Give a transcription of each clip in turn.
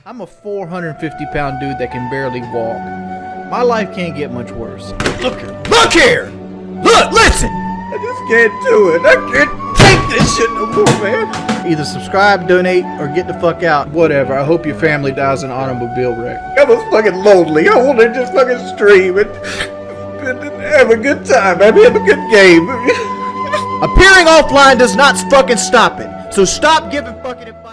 I'm a 450-pound dude that can barely walk. My life can't get much worse. Look here! Look here! Look! Listen! I just can't do it. I can't take this shit no more, man. Either subscribe, donate, or get the fuck out. Whatever. I hope your family dies in an automobile wreck. I was fucking lonely. I wanted to just fucking stream and have a good time, man. Have a good game. Appearing offline does not fucking stop it. So stop giving fucking advice.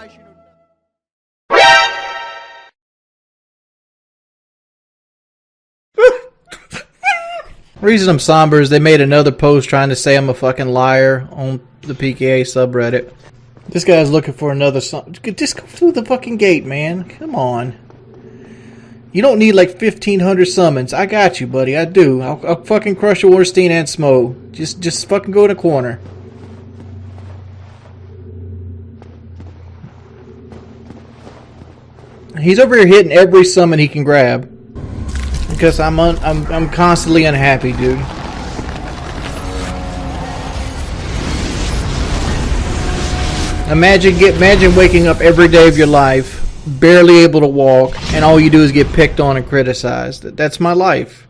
The reason I'm somber is they made another post trying to say I'm a fucking liar on the PKA subreddit. This guy's looking for another song. Just go through the fucking gate, man. Come on. You don't need like 1,500 summons. I got you, buddy. I do. I'll fucking crush a Orstein and Smo. Just fucking go in the corner. He's over here hitting every summon he can grab. Because I'm constantly unhappy, dude. Imagine waking up every day of your life, barely able to walk, and all you do is get picked on and criticized. That's my life.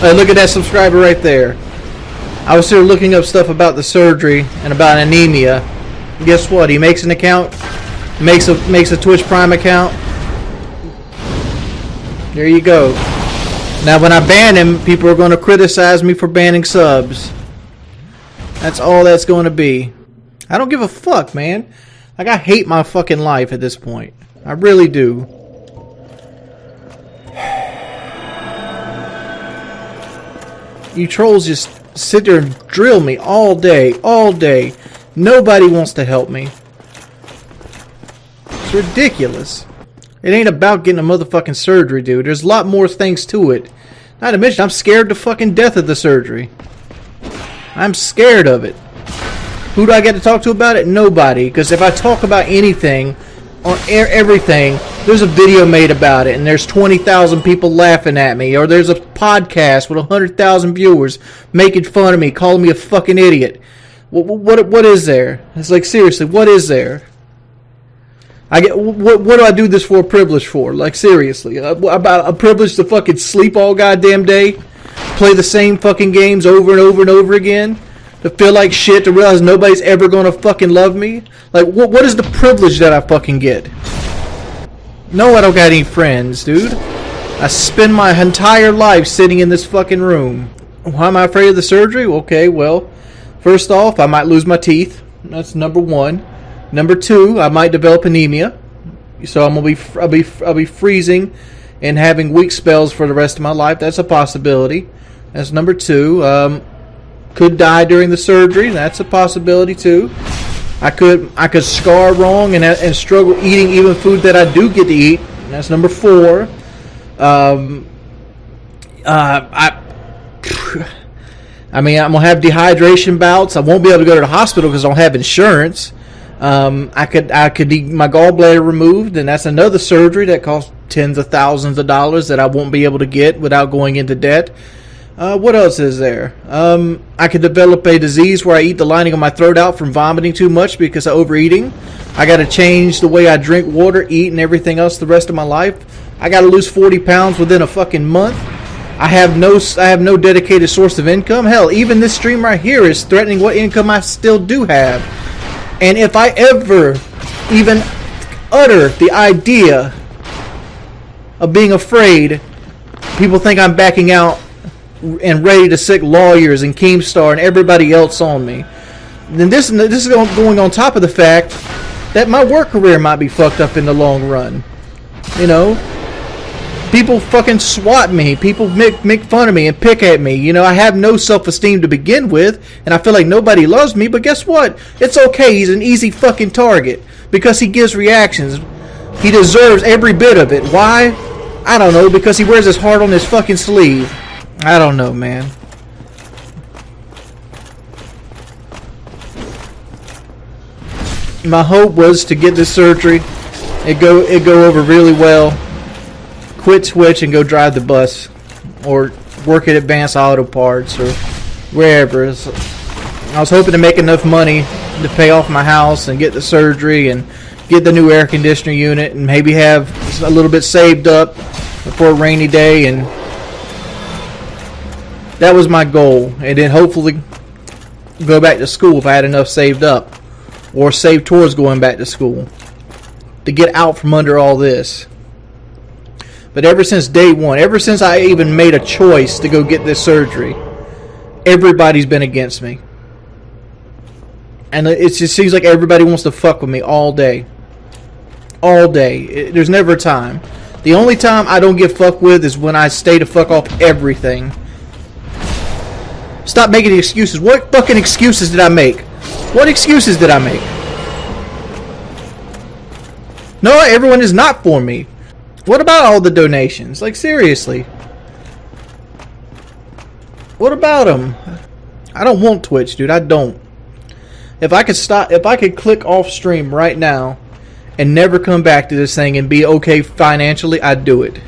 Look at that subscriber right there. I was here looking up stuff about the surgery and about anemia. Guess what? He makes an account, makes a Twitch Prime account. There you go. Now when I ban him, people are going to criticize me for banning subs. That's all that's going to be. I don't give a fuck, man. Like, I hate my fucking life at this point. I really do. You trolls just sit there and drill me all day, all day. Nobody wants to help me. It's ridiculous. It ain't about getting a motherfucking surgery, dude. There's a lot more things to it. Not to mention, I'm scared to fucking death of the surgery. I'm scared of it. Who do I get to talk to about it? Nobody. Because if I talk about anything, on everything, there's a video made about it, and there's 20,000 people laughing at me, or there's a podcast with 100,000 viewers making fun of me, calling me a fucking idiot. What is there? It's like, seriously, what is there? What do I do this for a privilege for? Like, seriously, about a privilege to fucking sleep all goddamn day, play the same fucking games over and over and over again, to feel like shit, to realize nobody's ever gonna fucking love me? Like, what is the privilege that I fucking get? No, I don't got any friends, dude. I spend my entire life sitting in this fucking room. Why am I afraid of the surgery? Okay, well, first off, I might lose my teeth. That's number one. Number two, I might develop anemia. So I'll be freezing and having weak spells for the rest of my life. That's a possibility. That's number two. Could die during the surgery. That's a possibility too. I could scar wrong and struggle eating even food that I do get to eat. That's number four. I mean, I'm gonna have dehydration bouts. I won't be able to go to the hospital because I don't have insurance. I could need my gallbladder removed, and that's another surgery that costs tens of thousands of dollars that I won't be able to get without going into debt. What else is there? I could develop a disease where I eat the lining of my throat out from vomiting too much because of overeating. I got to change the way I drink water, eat, and everything else the rest of my life. I got to lose 40 pounds within a fucking month. I have no dedicated source of income. Hell, even this stream right here is threatening what income I still do have. And if I ever even utter the idea of being afraid, people think I'm backing out and ready to sick lawyers and Keemstar and everybody else on me. Then this is going on top of the fact that my work career might be fucked up in the long run. You know, people fucking swat me. People make fun of me and pick at me. You know, I have no self-esteem to begin with, and I feel like nobody loves me. But guess what? It's okay. He's an easy fucking target because he gives reactions. He deserves every bit of it. Why? I don't know. Because he wears his heart on his fucking sleeve. I don't know, man. My hope was to get this surgery, it go over really well, quit Twitch and go drive the bus, or work at Advanced Auto Parts or wherever. So I was hoping to make enough money to pay off my house and get the surgery and get the new air conditioner unit and maybe have a little bit saved up for a rainy day, and that was my goal. And then hopefully go back to school if I had enough saved up, or save towards going back to school to get out from under all this. But ever since day one, ever since I even made a choice to go get this surgery, everybody's been against me. And it just seems like everybody wants to fuck with me all day. All day. There's never a time. The only time I don't get fucked with is when I stay to fuck off everything. Stop making excuses. What fucking excuses did I make? What excuses did I make? No, everyone is not for me. What about all the donations? Like, seriously. What about them? I don't want Twitch, dude. I don't. If I could click off stream right now and never come back to this thing and be okay financially, I'd do it.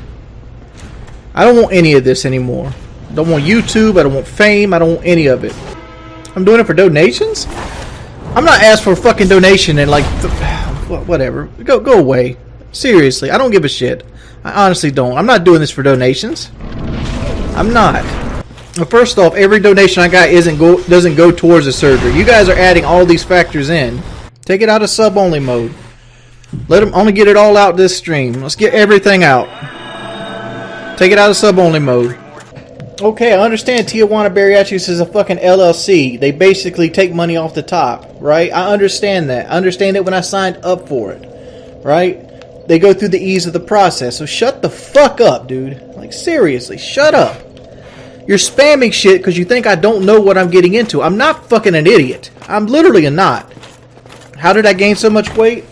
I don't want any of this anymore. I don't want YouTube. I don't want fame. I don't want any of it. I'm doing it for donations? I'm not asked for a fucking donation and like, whatever. Go away. Seriously, I don't give a shit. I honestly don't. I'm not doing this for donations. I'm not. Well, first off, every donation I got doesn't go towards the surgery. You guys are adding all these factors in. Take it out of sub-only mode. Let them only get it all out this stream. Let's get everything out. Take it out of sub-only mode. Okay, I understand Tijuana Bariatrics is a fucking LLC. They basically take money off the top, right? I understand that. I understand it when I signed up for it, right? They go through the ease of the process. So shut the fuck up, dude. Like, seriously, shut up. You're spamming shit because you think I don't know what I'm getting into. I'm not fucking an idiot. I'm literally not. How did I gain so much weight?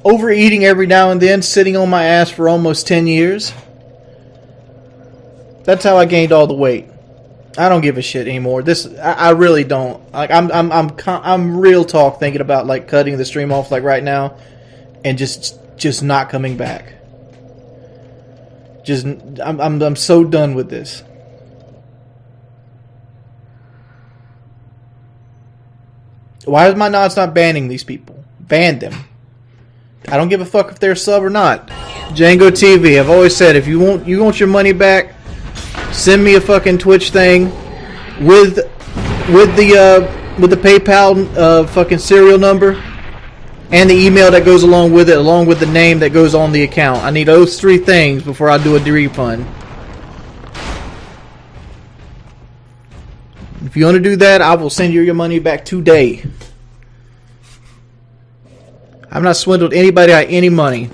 Overeating every now and then, sitting on my ass for almost 10 years. That's how I gained all the weight. I don't give a shit anymore. I really don't. Like, I'm real talk thinking about like cutting the stream off like right now, and just not coming back. I'm so done with this. Why is my nods not banning these people? Ban them. I don't give a fuck if they're a sub or not. Django TV. I've always said if you want your money back, send me a fucking Twitch thing with the PayPal fucking serial number and the email that goes along with it, along with the name that goes on the account. I need those three things before I do a refund. If you want to do that, I will send you your money back today. I've not swindled anybody out of any money.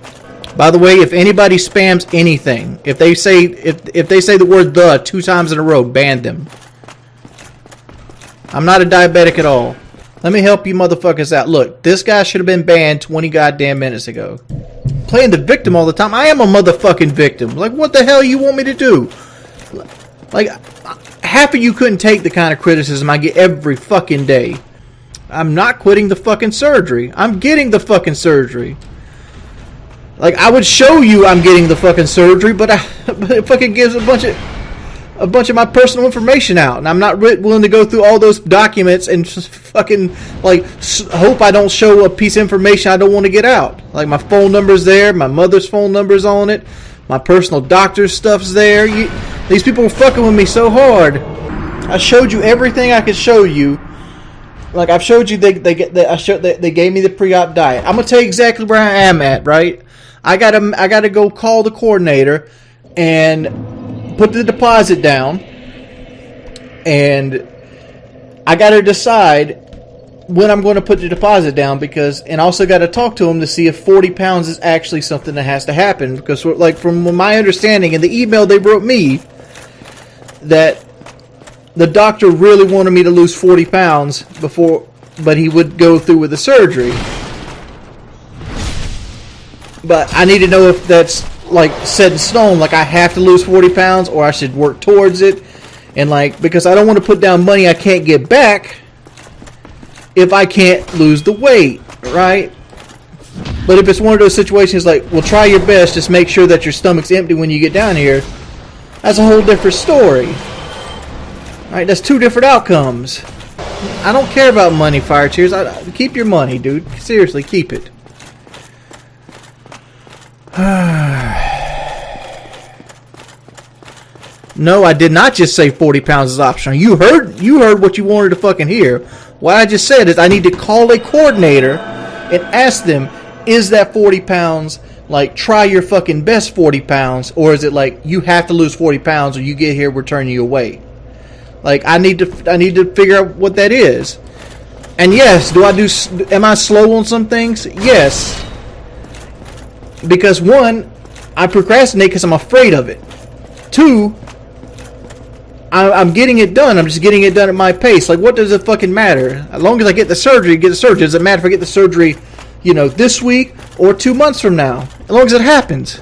By the way, if anybody spams anything, if they say the word "the" 2 times in a row, ban them. I'm not a diabetic at all. Let me help you motherfuckers out. Look, this guy should have been banned 20 goddamn minutes ago. Playing the victim all the time. I am a motherfucking victim. Like, what the hell you want me to do? Like, half of you couldn't take the kind of criticism I get every fucking day. I'm not quitting the fucking surgery. I'm getting the fucking surgery. Like, I would show you I'm getting the fucking surgery, but it fucking gives a bunch of my personal information out, and I'm not willing to go through all those documents and just fucking like hope I don't show a piece of information I don't want to get out. Like, my phone number's there, my mother's phone number's on it, my personal doctor's stuff's there. These people are fucking with me so hard. I showed you everything I could show you. Like, I've showed you they gave me the pre-op diet. I'm gonna tell you exactly where I am at, right? I gotta go call the coordinator and put the deposit down, and I gotta decide when I'm going to put the deposit down, and also got to talk to him to see if 40 pounds is actually something that has to happen, because like from my understanding in the email they wrote me that the doctor really wanted me to lose 40 pounds but he would go through with the surgery. But I need to know if that's like set in stone, like I have to lose 40 pounds or I should work towards it. And like, because I don't want to put down money I can't get back if I can't lose the weight, right? But if it's one of those situations like, well, try your best, just make sure that your stomach's empty when you get down here, that's a whole different story. Alright, that's 2 different outcomes. I don't care about money, Fire Tears. Keep your money, dude. Seriously, keep it. No, I did not just say 40 pounds is optional. You heard what you wanted to fucking hear. What I just said is I need to call a coordinator and ask them, is that 40 pounds, like, try your fucking best 40 pounds, or is it like, you have to lose 40 pounds or you get here, we're turning you away? Like, I need to figure out what that is. And yes, am I slow on some things? Yes. Because 1, I procrastinate because I'm afraid of it. 2, I'm getting it done. I'm just getting it done at my pace. Like, what does it fucking matter? As long as I get the surgery, Does it matter if I get the surgery, this week or 2 months from now? As long as it happens.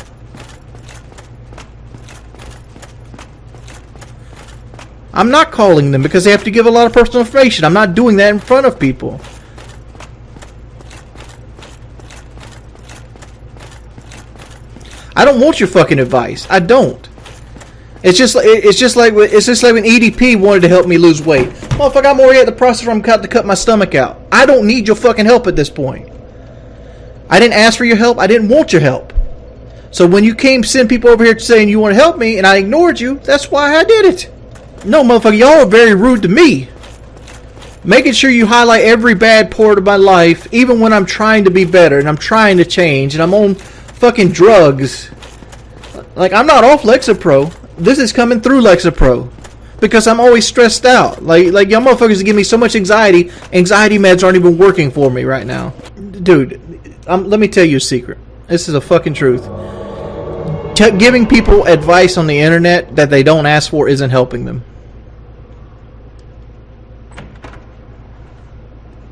I'm not calling them because they have to give a lot of personal information. I'm not doing that in front of people. I don't want your fucking advice. I don't. It's just like when EDP wanted to help me lose weight. Motherfucker, I'm already at the process where I'm about to cut my stomach out. I don't need your fucking help at this point. I didn't ask for your help. I didn't want your help. So when you send people over here saying you want to help me and I ignored you, that's why I did it. No, motherfucker, y'all are very rude to me. Making sure you highlight every bad part of my life, even when I'm trying to be better and I'm trying to change and I'm on fucking drugs. Like, I'm not off Lexapro. This is coming through Lexapro. Because I'm always stressed out. Like y'all motherfuckers give me so much anxiety. Anxiety meds aren't even working for me right now. Dude, let me tell you a secret. This is a fucking truth. Giving people advice on the internet that they don't ask for isn't helping them.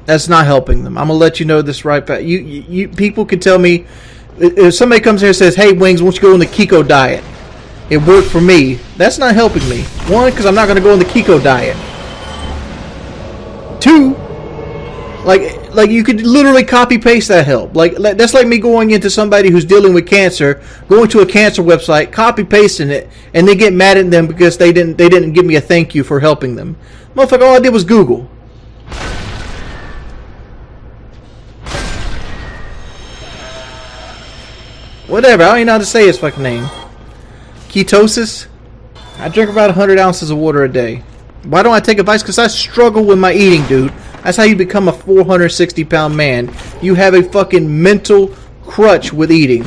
That's not helping them. I'm gonna let you know this right back. You people can tell me if somebody comes here and says, "Hey, Wings, why don't you go on the Keto diet? It worked for me." That's not helping me. 1, because I'm not gonna go on the Keto diet. 2, like you could literally copy paste that help. Like that's like me going into somebody who's dealing with cancer, going to a cancer website, copy pasting it, and they get mad at them because they didn't give me a thank you for helping them. Motherfucker, all I did was Google. Whatever, I don't even know how to say his fucking name. Ketosis? I drink about 100 ounces of water a day. Why don't I take advice? Because I struggle with my eating, dude. That's how you become a 460-pound man. You have a fucking mental crutch with eating.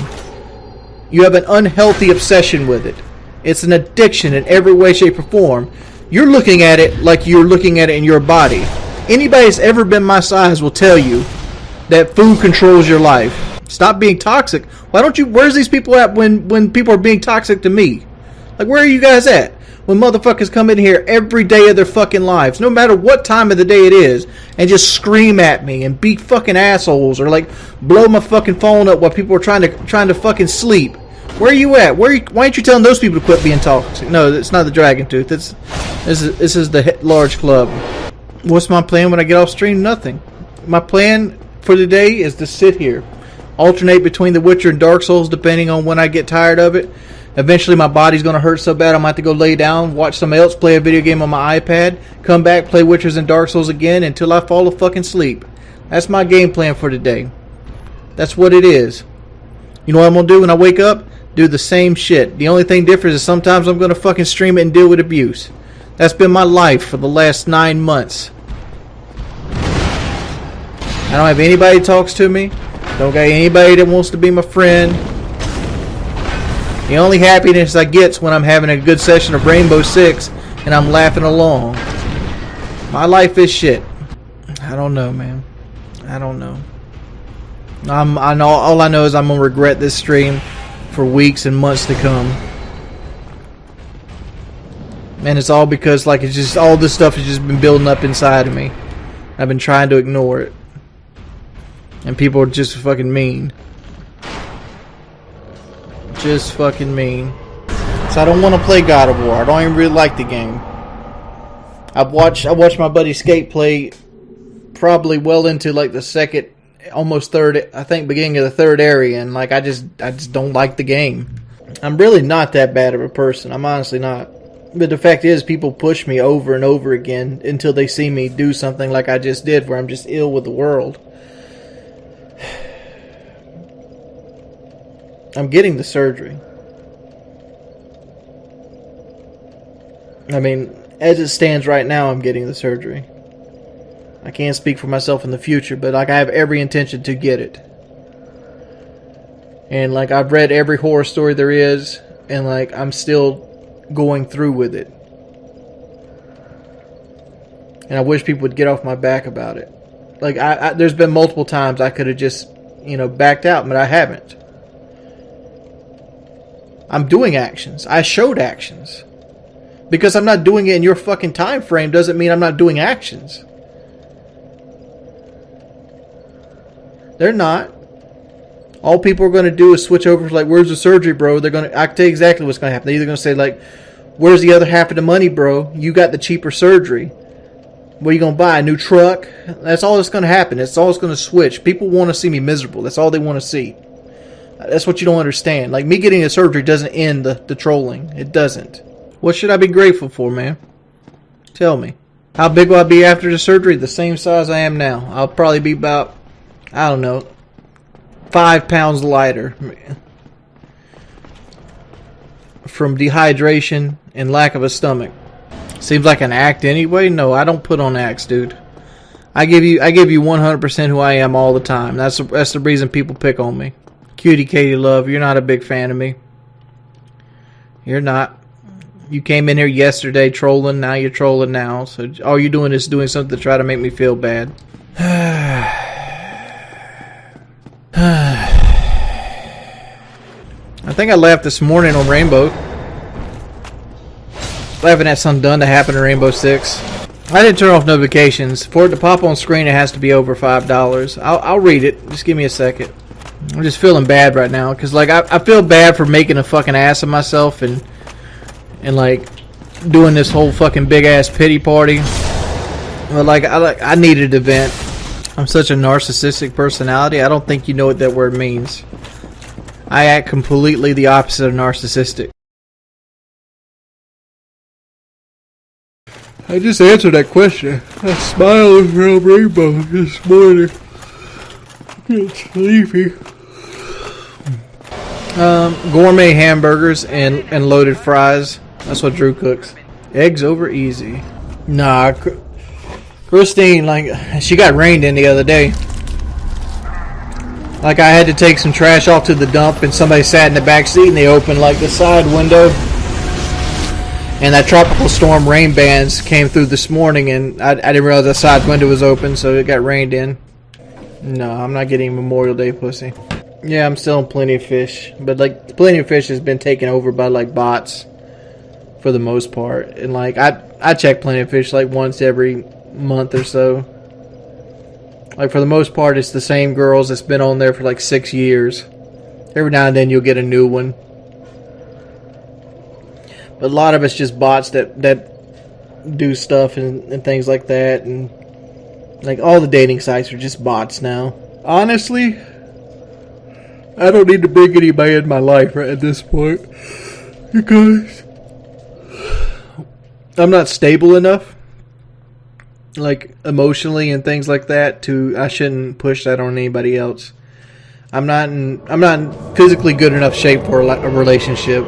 You have an unhealthy obsession with it. It's an addiction in every way, shape, or form. You're looking at it like you're looking at it in your body. Anybody that's ever been my size will tell you that food controls your life. Stop being toxic. Why don't you... Where's these people at when people are being toxic to me? Like, where are you guys at? When motherfuckers come in here every day of their fucking lives, no matter what time of the day it is, and just scream at me and be fucking assholes, or like blow my fucking phone up while people are trying to fucking sleep. Where are you at? Why aren't you telling those people to quit being toxic? No, it's not the Dragon Tooth. This is the large club. What's my plan when I get off stream? Nothing. My plan for the day is to sit here, alternate between The Witcher and Dark Souls depending on when I get tired of it. Eventually my body's going to hurt so bad I'm going to have to go lay down, watch somebody else play a video game on my iPad, come back, play Witchers and Dark Souls again until I fall fucking asleep. That's my game plan for today. That's what it is. You know what I'm going to do when I wake up? Do the same shit. The only thing different is sometimes I'm going to fucking stream it and deal with abuse. That's been my life for the last 9 months. I don't have anybody that talks to me. Don't got anybody that wants to be my friend. The only happiness I get is when I'm having a good session of Rainbow Six and I'm laughing along. My life is shit. I don't know, man. I don't know. I know. All I know is I'm gonna regret this stream for weeks and months to come. Man, it's all because it's just all this stuff has just been building up inside of me. I've been trying to ignore it, and people are just fucking mean. Just fucking mean. So I don't want to play God of War. I don't even really like the game. I watched my buddy Skate play probably well into the second, almost third, I think beginning of the third area, and I just don't like the game. I'm really not that bad of a person. I'm honestly not. But the fact is, people push me over and over again until they see me do something like I just did, where I'm just ill with the world. I'm getting the surgery. I mean, as it stands right now, I'm getting the surgery. I can't speak for myself in the future, but like I have every intention to get it. And like I've read every horror story there is, and like I'm still going through with it. And I wish people would get off my back about it. Like there's been multiple times I could have just, backed out, but I haven't. I'm doing actions. I showed actions. Because I'm not doing it in your fucking time frame doesn't mean I'm not doing actions. They're not. All people are going to do is switch over to like, where's the surgery, bro? I can tell you exactly what's going to happen. They're either going to say like, where's the other half of the money, bro? You got the cheaper surgery. What are you going to buy? A new truck? That's all that's going to happen. That's all it's going to switch. People want to see me miserable. That's all they want to see. That's what you don't understand. Like, me getting a surgery doesn't end the trolling. It doesn't. What should I be grateful for, man? Tell me. How big will I be after the surgery? The same size I am now. I'll probably be about, I don't know, 5 pounds lighter. From dehydration and lack of a stomach. Seems like an act anyway. No, I don't put on acts, dude. I give you 100% who I am all the time. That's the reason people pick on me. Cutie Katie Love, you're not a big fan of me. You're not. You came in here yesterday trolling, now you're trolling now. So all you're doing is doing something to try to make me feel bad. I think I laughed this morning on Rainbow. Laughing at something done to happen in Rainbow Six. I didn't turn off notifications. For it to pop on screen, it has to be over $5. I'll read it. Just give me a second. I'm just feeling bad right now. Because like, I feel bad for making a fucking ass of myself and like doing this whole fucking big ass pity party. But like I needed an event. I'm such a narcissistic personality. I don't think you know what that word means. I act completely the opposite of narcissistic. I just answered that question. I smiled around Rainbow this morning. It's sleepy. Gourmet hamburgers and loaded fries. That's what Drew cooks. Eggs over easy. Nah, Christine, like, she got rained in the other day. Like, I had to take some trash off to the dump, and somebody sat in the back seat, and they opened, like, the side window. And that tropical storm rain bands came through this morning, and I didn't realize the side window was open, so it got rained in. No, I'm not getting Memorial Day pussy. Yeah, I'm still in Plenty of Fish, but, like, Plenty of Fish has been taken over by, like, bots for the most part. And, like, I check Plenty of Fish, like, once every month or so. Like, for the most part, it's the same girls that's been on there for, like, 6 years. Every now and then you'll get a new one. But a lot of it's just bots that do stuff and things like that. And, like, all the dating sites are just bots now. Honestly, I don't need to bring anybody in my life right at this point. Because I'm not stable enough, like, emotionally and things like that, I shouldn't push that on anybody else. I'm not in physically good enough shape for a relationship.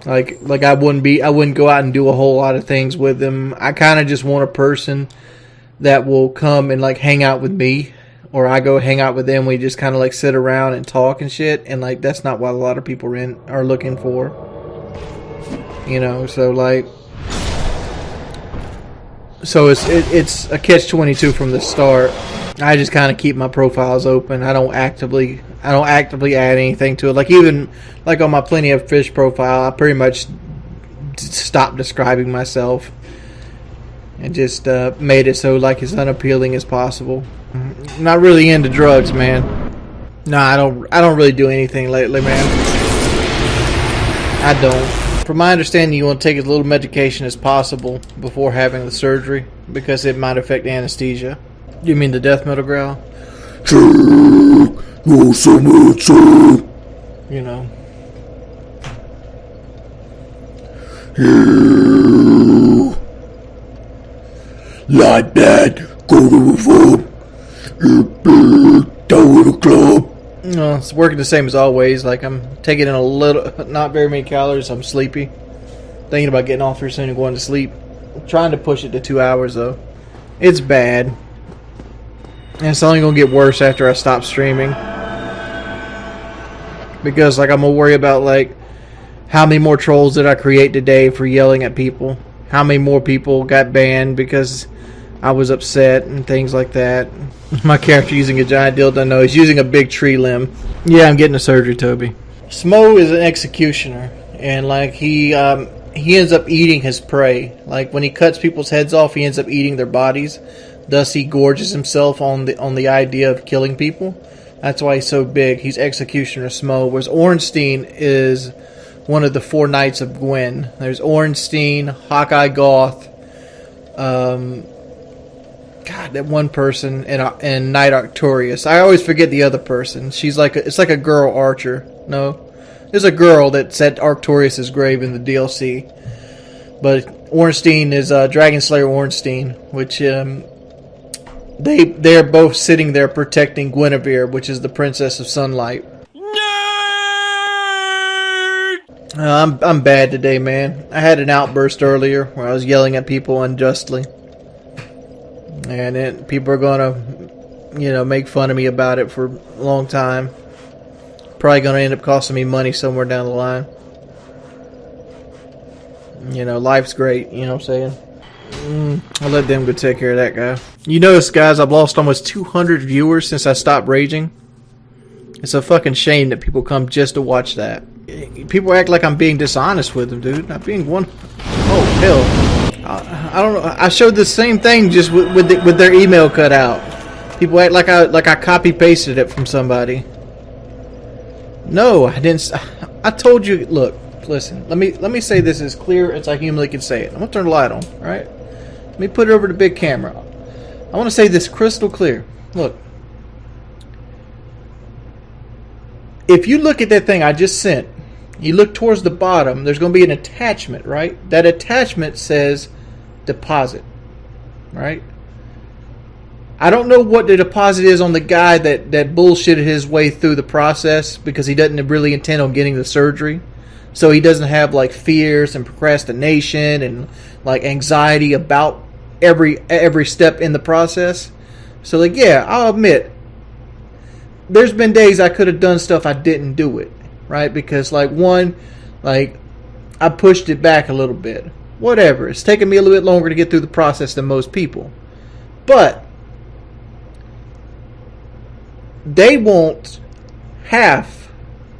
Like I wouldn't go out and do a whole lot of things with them. I kind of just want a person that will come and, like, hang out with me, or I go hang out with them. We just kind of, like, sit around and talk and shit. And, like, that's not what a lot of people are looking for. You know, so, like, so it's a catch-22 from the start. I just kind of keep my profiles open. I don't actively add anything to it. Like, even like on my Plenty of Fish profile, I pretty much stopped describing myself and just made it so, like, as unappealing as possible. I'm not really into drugs, man. No, I don't really do anything lately, man. I don't. From my understanding, you want to take as little medication as possible before having the surgery because it might affect anesthesia. You mean the death metal growl? You know. Like that, go to reform. Go to the club. No, it's working the same as always. Like, I'm taking in a little, not very many calories. I'm sleepy. Thinking about getting off here soon and going to sleep. I'm trying to push it to 2 hours, though. It's bad. And it's only going to get worse after I stop streaming. Because, like, I'm going to worry about, like, how many more trolls did I create today for yelling at people? How many more people got banned because I was upset and things like that? My character using a giant dildo. No, he's using a big tree limb. Yeah, I'm getting a surgery, Toby. Smo is an executioner. And, like, he ends up eating his prey. Like, when he cuts people's heads off, he ends up eating their bodies. Thus, he gorges himself on the idea of killing people. That's why he's so big. He's Executioner Smo. Whereas Ornstein is one of the 4 Knights of Gwyn. There's Ornstein, Hawkeye Goth, that one person, and Knight Arcturus. I always forget the other person. She's like it's like a girl archer. No, there's a girl that set Arcturus' grave in the DLC. But Ornstein is Dragon Slayer Ornstein, which they're both sitting there protecting Guinevere, which is the Princess of Sunlight. I'm bad today, man. I had an outburst earlier where I was yelling at people unjustly. And then people are going to, make fun of me about it for a long time. Probably going to end up costing me money somewhere down the line. Life's great, you know what I'm saying? I'll let them go take care of that guy. You notice, guys, I've lost almost 200 viewers since I stopped raging. It's a fucking shame that people come just to watch that. People act like I'm being dishonest with them, dude. Not being one. Oh, hell. I don't know. I showed the same thing just with their email cut out. People act like I copy pasted it from somebody. No, I didn't. I told you. Look, listen. Let me say this as clear as I humanly can say it. I'm gonna turn the light on. All right. Let me put it over the big camera. I want to say this crystal clear. Look. If you look at that thing I just sent, you look towards the bottom, there's going to be an attachment, right? That attachment says deposit, right? I don't know what the deposit is on the guy that bullshitted his way through the process because he doesn't really intend on getting the surgery. So he doesn't have like fears and procrastination and like anxiety about every step in the process. So like, yeah, I'll admit, there's been days I could have done stuff I didn't do it, right? Because I pushed it back a little bit. Whatever. It's taken me a little bit longer to get through the process than most people. But they want half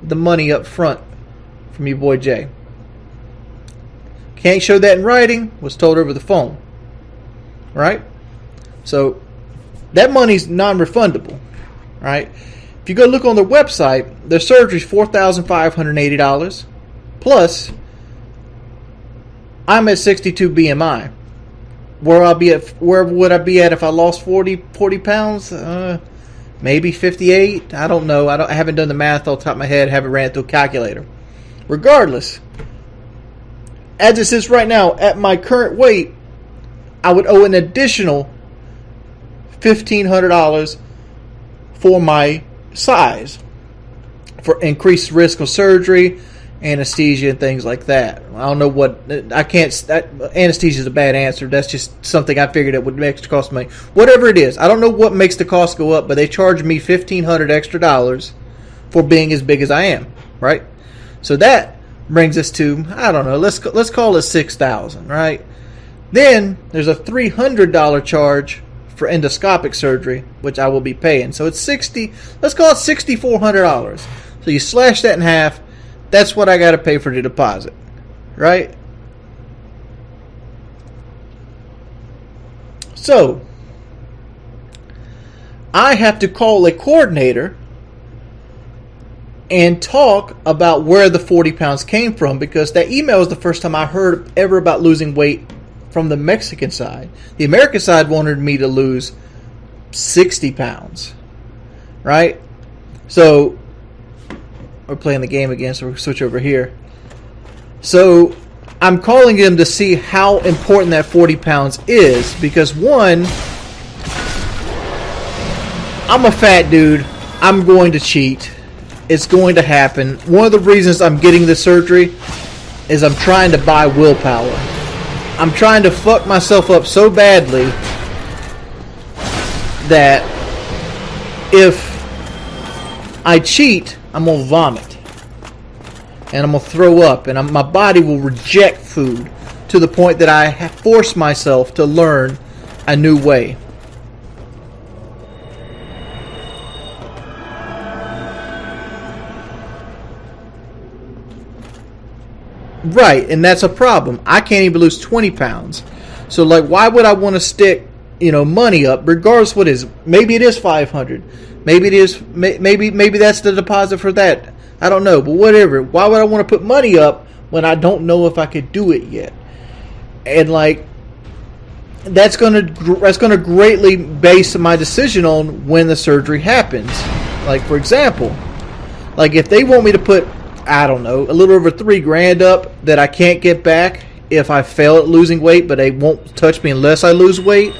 the money up front from your boy Jay. Can't show that in writing. Was told over the phone. Right? So that money's non-refundable. Right? If you go look on their website, their surgery is $4,580. Plus, I'm at 62 BMI. Where would I be at if I lost 40 pounds? Maybe 58. I don't know. I haven't done the math off the top of my head. Haven't ran it through a calculator. Regardless, as it sits right now, at my current weight, I would owe an additional $1,500 for my size, for increased risk of surgery, anesthesia, and things like that. I don't know what I can't. Anesthesia is a bad answer. That's just something I figured it would make the cost money. Whatever it is, I don't know what makes the cost go up, but they charge me $1,500 extra for being as big as I am. Right. So that brings us to, I don't know. Let's call it $6,000. Right. Then there's a $300 charge for endoscopic surgery, which I will be paying. So it's let's call it $6,400. So you slash that in half, that's what I got to pay for the deposit, right? So I have to call a coordinator and talk about where the 40 pounds came from, because that email was the first time I heard ever about losing weight from the Mexican side. The American side wanted me to lose 60 pounds. Right? So, we're playing the game again, so we'll switch over here. So, I'm calling him to see how important that 40 pounds is, because one, I'm a fat dude. I'm going to cheat. It's going to happen. One of the reasons I'm getting the surgery is I'm trying to buy willpower. I'm trying to fuck myself up so badly that if I cheat, I'm going to vomit. And I'm going to throw up. And my body will reject food to the point that I force myself to learn a new way. Right, and that's a problem. I can't even lose 20 pounds. So, like, why would I want to stick, money up, regardless what it is? Maybe it is 500. Maybe it is, maybe that's the deposit for that. I don't know, but whatever. Why would I want to put money up when I don't know if I could do it yet? And, like, that's gonna greatly base my decision on when the surgery happens. Like, for example, like, if they want me to put, I don't know, a little over $3,000 up that I can't get back if I fail at losing weight, but they won't touch me unless I lose weight,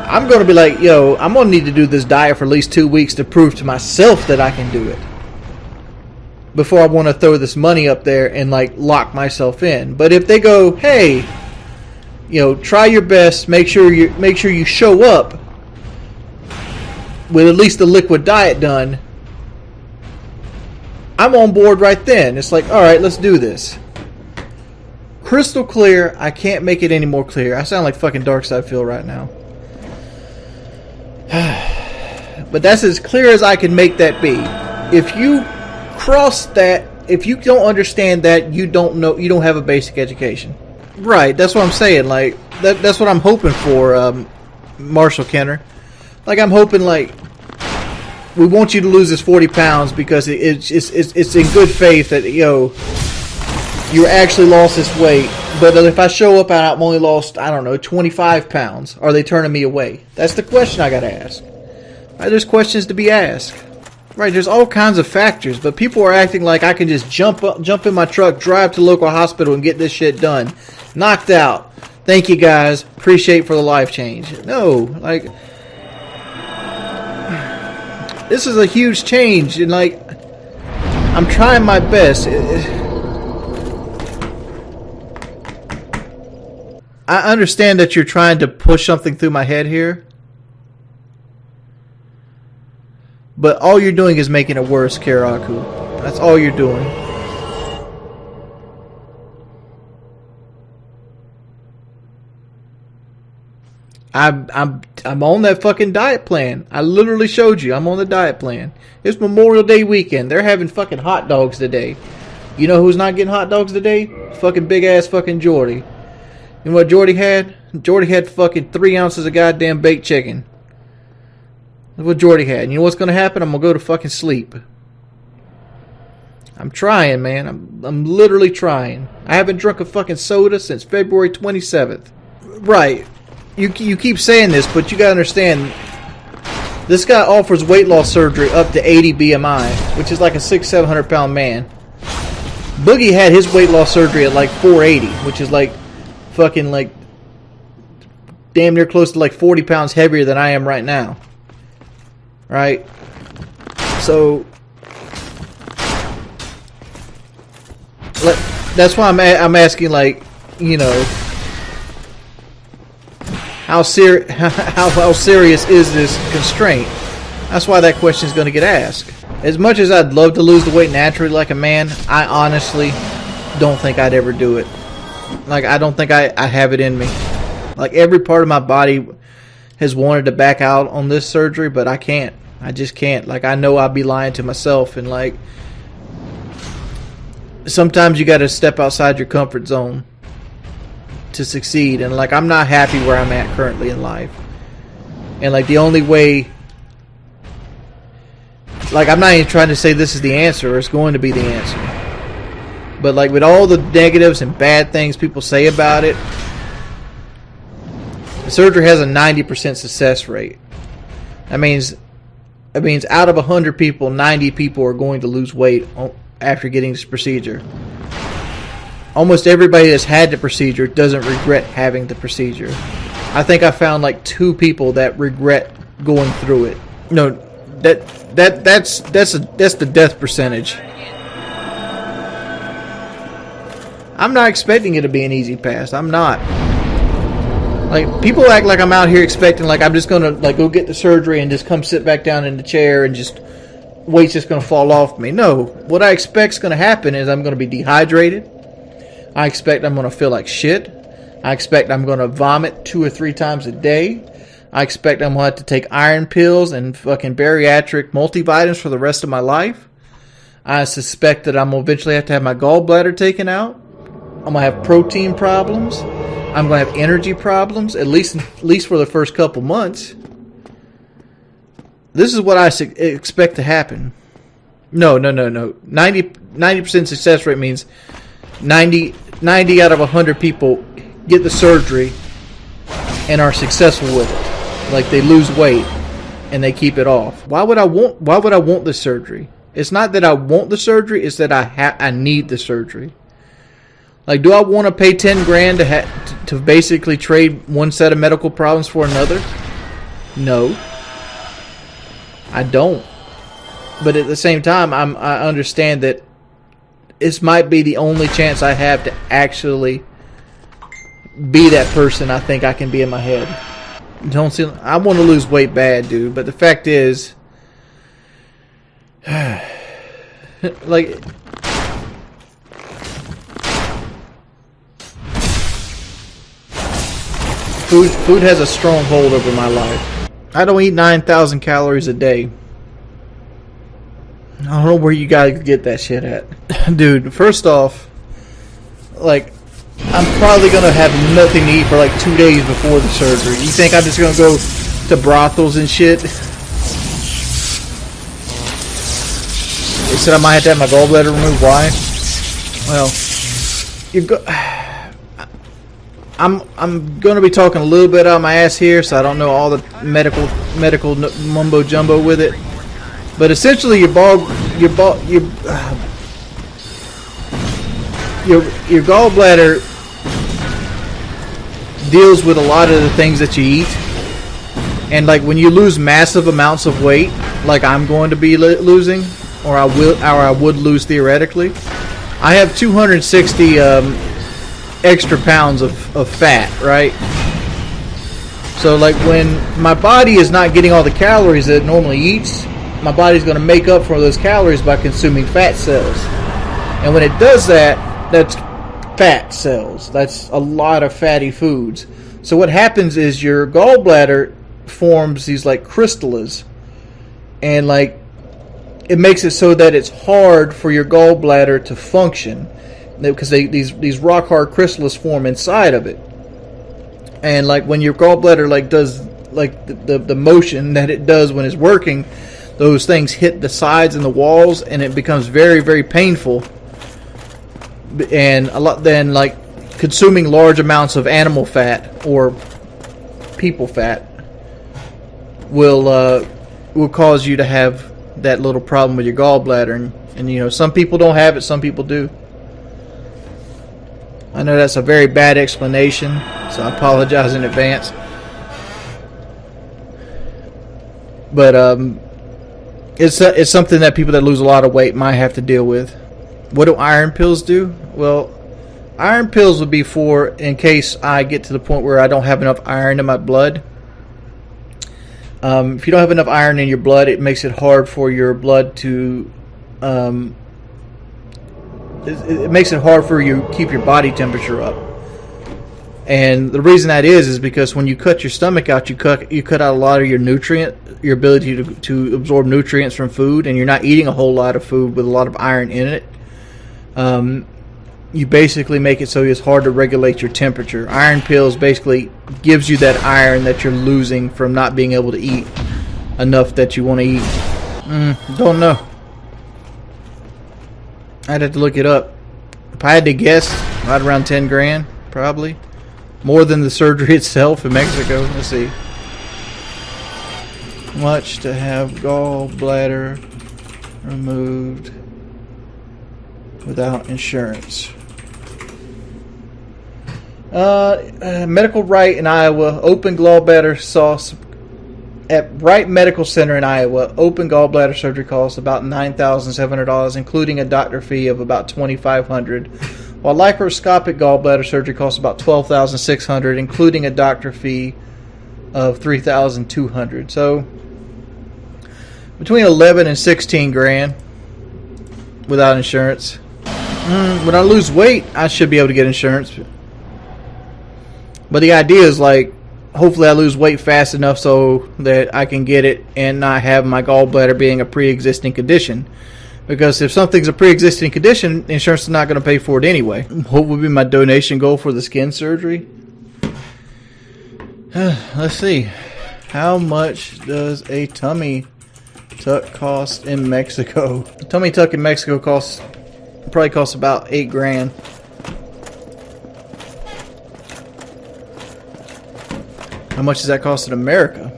I'm going to be like, yo, I'm going to need to do this diet for at least 2 weeks to prove to myself that I can do it before I want to throw this money up there and, like, lock myself in. But if they go, hey, try your best, make sure you show up with at least the liquid diet done, I'm on board right then. It's like, all right, let's do this. Crystal clear. I can't make it any more clear. I sound like fucking Darkseid Phil right now. But that's as clear as I can make that be. If you cross that, if you don't understand that, you don't know, you don't have a basic education. Right, that's what I'm saying. Like, that's what I'm hoping for, Marshall Kenner. Like, I'm hoping, like, we want you to lose this 40 pounds because it's in good faith that, you actually lost this weight. But if I show up and I've only lost, I don't know, 25 pounds, are they turning me away? That's the question I got to ask. Right, there's questions to be asked. Right, there's all kinds of factors, but people are acting like I can just jump in my truck, drive to the local hospital, and get this shit done. Knocked out. Thank you, guys. Appreciate for the life change. No, like, this is a huge change, and, like, I'm trying my best. I understand that you're trying to push something through my head here, but all you're doing is making it worse, Karaku. That's all you're doing. I'm on that fucking diet plan. I literally showed you. I'm on the diet plan. It's Memorial Day weekend. They're having fucking hot dogs today. You know who's not getting hot dogs today? Fucking big ass fucking Jordy. You know what Jordy had? Jordy had fucking 3 ounces of goddamn baked chicken. That's what Jordy had. And you know what's gonna happen? I'm gonna go to fucking sleep. I'm trying, man. I'm literally trying. I haven't drunk a fucking soda since February 27th. Right. You keep saying this, but you gotta understand, this guy offers weight loss surgery up to 80 BMI, which is like a 600-700 pound man. Boogie had his weight loss surgery at like 480, which is like fucking like damn near close to like 40 pounds heavier than I am right now. Right? So that's why I'm asking, like, how serious is this constraint? That's why that question is going to get asked. As much as I'd love to lose the weight naturally like a man, I honestly don't think I'd ever do it. Like, I don't think I have it in me. Like, every part of my body has wanted to back out on this surgery, but I can't. I just can't. Like, I know I'd be lying to myself, and, like, sometimes you got to step outside your comfort zone to succeed. And, like, I'm not happy where I'm at currently in life. And, like, the only way, like, I'm not even trying to say this is the answer or it's going to be the answer. But, like, with all the negatives and bad things people say about it, the surgery has a 90% success rate. That means out of 100 people, 90 people are going to lose weight after getting this procedure. almost everybody that's had the procedure doesn't regret having the procedure. I think I found like 2 people that regret going through it. No, that's the death percentage. I'm not expecting it to be an easy pass. I'm not. Like, people act like I'm out here expecting like I'm just gonna like go get the surgery and just come sit back down in the chair and just weight's just gonna fall off me. No, what I expect's gonna happen is I'm gonna be dehydrated. I expect I'm gonna feel like shit. I expect I'm gonna vomit 2 or 3 times a day. I expect I'm gonna have to take iron pills and fucking bariatric multivitamins for the rest of my life. I suspect that I'm gonna eventually have to have my gallbladder taken out. I'm gonna have protein problems. I'm gonna have energy problems, at least for the first couple months. This is what I expect to happen. No. 90% success rate means 90 out of 100 people get the surgery and are successful with it. Like, they lose weight and they keep it off. Why would I want the surgery? It's not that I want the surgery, it's that I need the surgery. Like, do I want to pay 10 grand to basically trade one set of medical problems for another? No. I don't. But at the same time, I understand that this might be the only chance I have to actually be that person I think I can be in my head. I want to lose weight bad, dude. But the fact is, like, food has a strong hold over my life. I don't eat 9,000 calories a day. I don't know where you guys get that shit at. Dude, first off, like, I'm probably going to have nothing to eat for like 2 days before the surgery. You think I'm just going to go to brothels and shit? They said I might have to have my gallbladder removed. Why? Well, I'm going to be talking a little bit out of my ass here, so I don't know all the medical mumbo jumbo with it. But essentially, your gallbladder deals with a lot of the things that you eat, and like when you lose massive amounts of weight, like I'm going to be losing, or I would lose theoretically. I have 260 extra pounds of fat, right? So like when my body is not getting all the calories that it normally eats, my body's going to make up for those calories by consuming fat cells. And when it does that, that's fat cells. That's a lot of fatty foods. So what happens is your gallbladder forms these like crystallas, and like it makes it so that it's hard for your gallbladder to function, because these rock hard crystals form inside of it. And like when your gallbladder like does like the motion that it does when it's working, those things hit the sides and the walls, and it becomes very, very painful. And a lot then, like consuming large amounts of animal fat or people fat will cause you to have that little problem with your gallbladder. And you know, some people don't have it, some people do. I know that's a very bad explanation, so I apologize in advance. But it's something that people that lose a lot of weight might have to deal with. What do iron pills do? Well, iron pills would be for in case I get to the point where I don't have enough iron in my blood. If you don't have enough iron in your blood, it makes it hard for your blood to it makes it hard for you to keep your body temperature up. And the reason that is because when you cut your stomach out, you cut out a lot of your ability to absorb nutrients from food, and you're not eating a whole lot of food with a lot of iron in it. You basically make it so it's hard to regulate your temperature. Iron pills basically gives you that iron that you're losing from not being able to eat enough that you want to eat. Don't know. I'd have to look it up. If I had to guess, right around 10 grand, probably. More than the surgery itself in Mexico. Let's see. Much to have gallbladder removed without insurance. Medical Right in Iowa, open gallbladder sauce at Wright Medical Center in Iowa. Open gallbladder surgery costs about $9,700, including a doctor fee of about $2,500. While laparoscopic gallbladder surgery costs about $12,600, including a doctor fee of $3,200. So between 11 and 16 grand without insurance. When I lose weight, I should be able to get insurance. But the idea is like, hopefully I lose weight fast enough so that I can get it and not have my gallbladder being a pre-existing condition. Because if something's a pre-existing condition, insurance is not going to pay for it anyway. What would be my donation goal for the skin surgery? Let's see. How much does a tummy tuck cost in Mexico? A tummy tuck in Mexico probably costs about 8 grand. How much does that cost in America?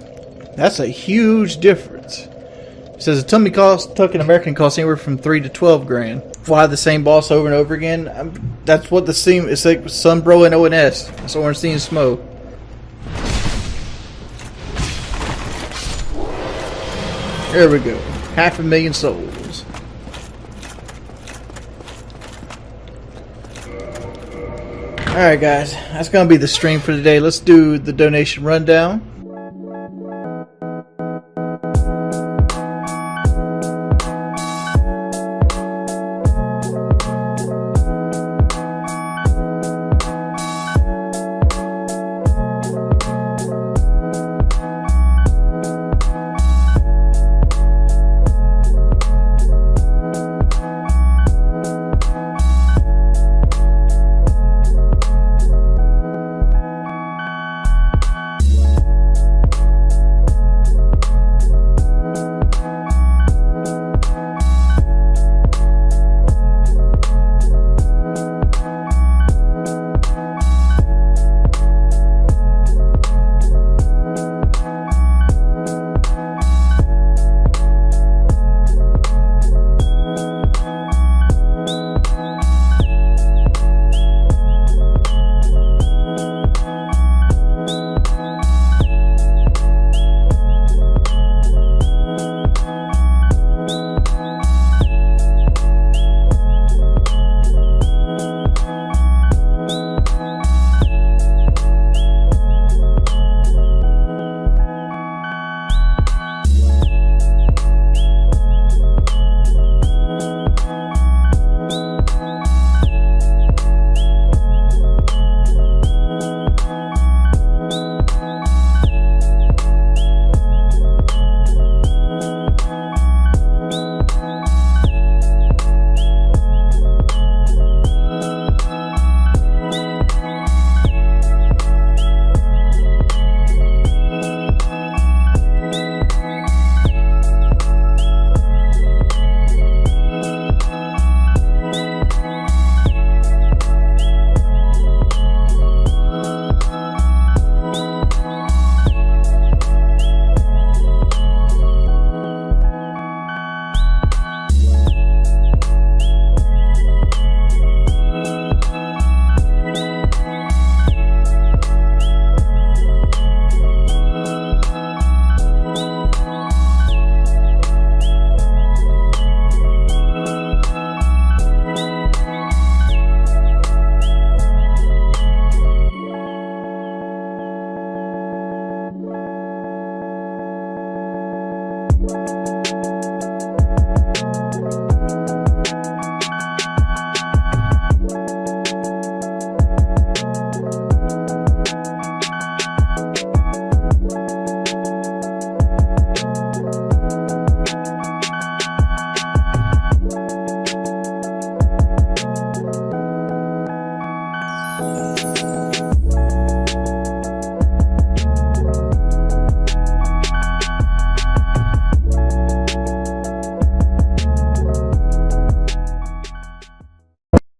That's a huge difference. It says a tummy tuck in American costs anywhere from 3 to 12 grand. Fly the same boss over and over again. That's what the scene. It's like Sunbro and ONS. That's Ornstein Smoke. There we go. 500,000 souls. Alright guys, that's going to be the stream for today. Let's do the donation rundown.